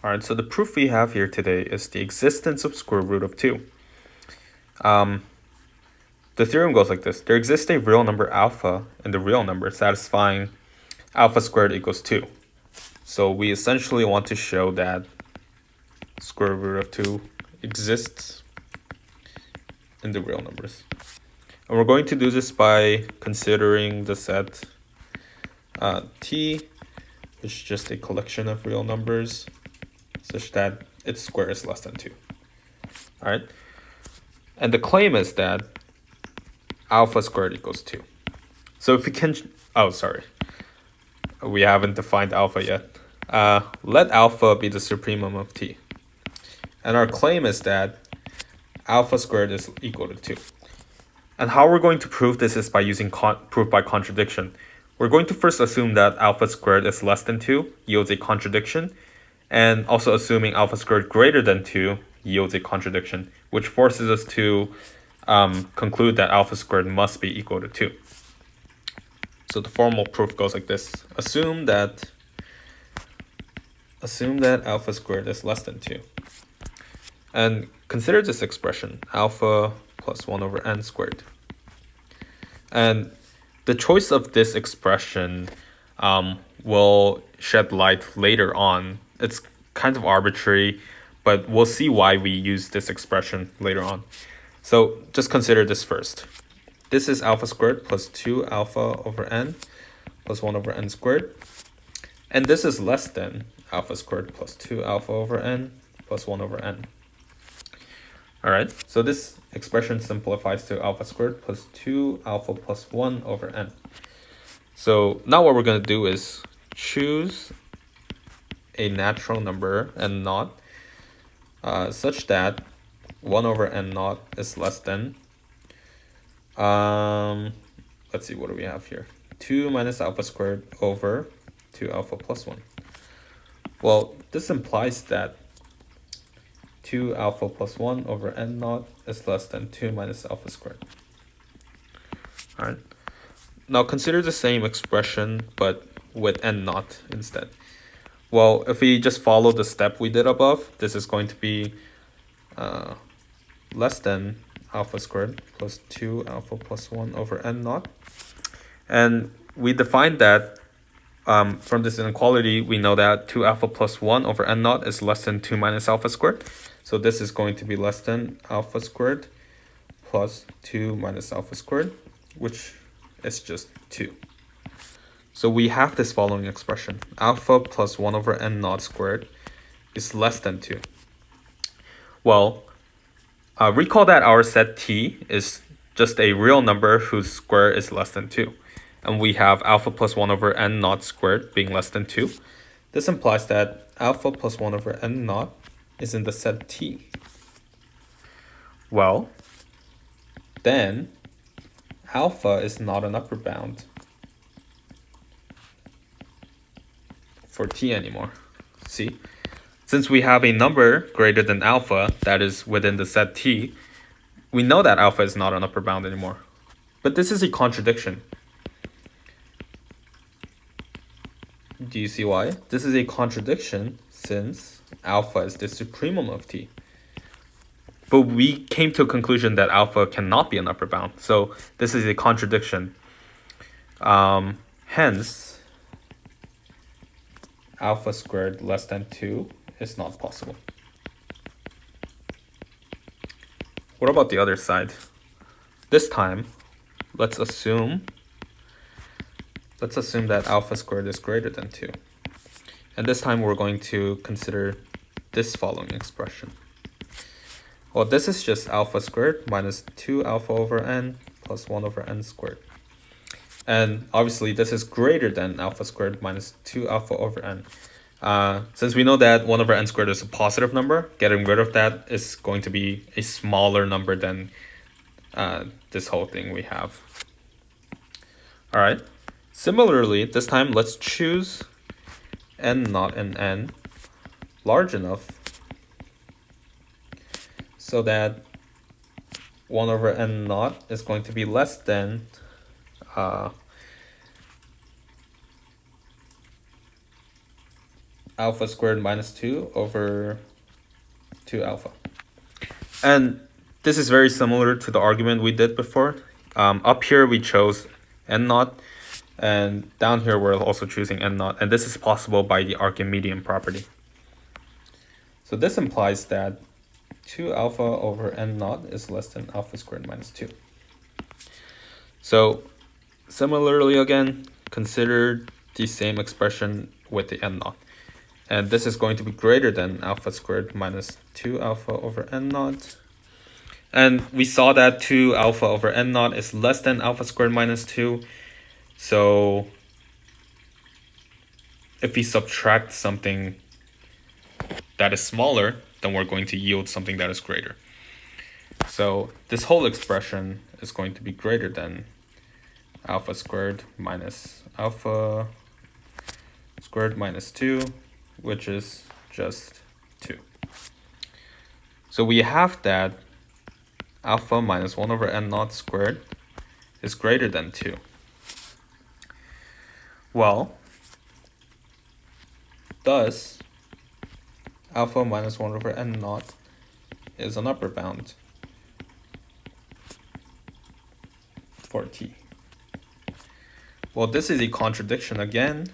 All right, so the proof we have here today is the existence of square root of 2. The theorem goes like this. There exists a real number alpha in the real number satisfying alpha squared equals 2. So we essentially want to show that square root of 2 exists in the real numbers. And we're going to do this by considering the set T, which is just a collection of real numbers, such that its square is less than 2. All right. And the claim is that alpha squared equals 2. So if we can, we haven't defined alpha yet. Let alpha be the supremum of T. And our claim is that alpha squared is equal to 2. And how we're going to prove this is by using proof by contradiction. We're going to first assume that alpha squared is less than 2 yields a contradiction, and also assuming alpha squared greater than 2 yields a contradiction, which forces us to conclude that alpha squared must be equal to 2. So the formal proof goes like this. Assume that alpha squared is less than 2. And consider this expression, alpha plus 1 over n squared. And the choice of this expression will shed light later on. It's kind of arbitrary, but we'll see why we use this expression later on. So just consider this first. This is alpha squared plus 2 alpha over n plus 1 over n squared. And this is less than alpha squared plus 2 alpha over n plus 1 over n. All right, so this expression simplifies to alpha squared plus 2 alpha plus 1 over n. So now what we're going to do is choose a natural number n naught such that 1 over n naught is less than, let's see, what do we have here? 2 minus alpha squared over 2 alpha plus 1. Well, this implies that 2 alpha plus 1 over n naught is less than 2 minus alpha squared. All right. Now consider the same expression, but with n naught instead. Well, if we just follow the step we did above, this is going to be less than alpha squared plus 2 alpha plus 1 over n naught. And we defined that from this inequality, we know that 2 alpha plus 1 over n naught is less than 2 minus alpha squared. So this is going to be less than alpha squared plus 2 minus alpha squared, which is just 2. So we have this following expression. Alpha plus 1 over n naught squared is less than 2. Well, recall that our set T is just a real number whose square is less than 2. And we have alpha plus 1 over n naught squared being less than 2. This implies that alpha plus 1 over n naught is in the set T. Well, then alpha is not an upper bound for T anymore. See? Since we have a number greater than alpha that is within the set T, we know that alpha is not an upper bound anymore. But this is a contradiction. Do you see why? This is a contradiction since alpha is the supremum of T. But we came to a conclusion that alpha cannot be an upper bound. So this is a contradiction. Hence, alpha squared less than 2 is not possible. What about the other side? This time, let's assume that alpha squared is greater than 2. And this time we're going to consider this following expression. Well, this is just alpha squared minus 2 alpha over n plus 1 over n squared. And obviously this is greater than alpha squared minus 2 alpha over n. Since we know that 1 over n squared is a positive number, getting rid of that is going to be a smaller number than this whole thing we have. All right. Similarly, this time let's choose n naught and n large enough so that 1 over n naught is going to be less than alpha squared minus 2 over 2 alpha. And this is very similar to the argument we did before. Up here we chose n naught, and down here we're also choosing n naught, and this is possible by the Archimedean property. So this implies that 2 alpha over n naught is less than alpha squared minus 2. So similarly again, consider the same expression with the n naught. And this is going to be greater than alpha squared minus 2 alpha over n naught. And we saw that 2 alpha over n naught is less than alpha squared minus 2. So if we subtract something that is smaller, then we're going to yield something that is greater. So this whole expression is going to be greater than alpha squared minus 2, which is just 2. So we have that alpha minus 1 over n naught squared is greater than 2. Well, thus alpha minus 1 over n naught is an upper bound for t. Well, this is a contradiction again.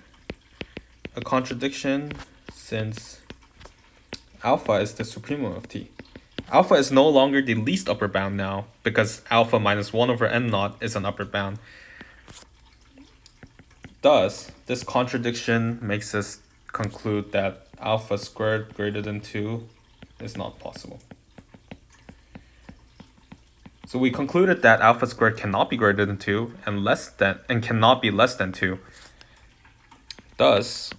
A contradiction since alpha is the supremum of t. Alpha is no longer the least upper bound now because alpha minus 1 over n naught is an upper bound. Thus, this contradiction makes us conclude that alpha squared greater than 2 is not possible. So we concluded that alpha squared cannot be greater than 2 and cannot be less than 2. Thus,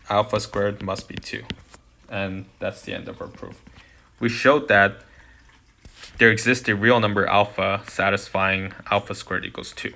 alpha squared must be 2. And that's the end of our proof. We showed that there exists a real number alpha satisfying alpha squared equals 2.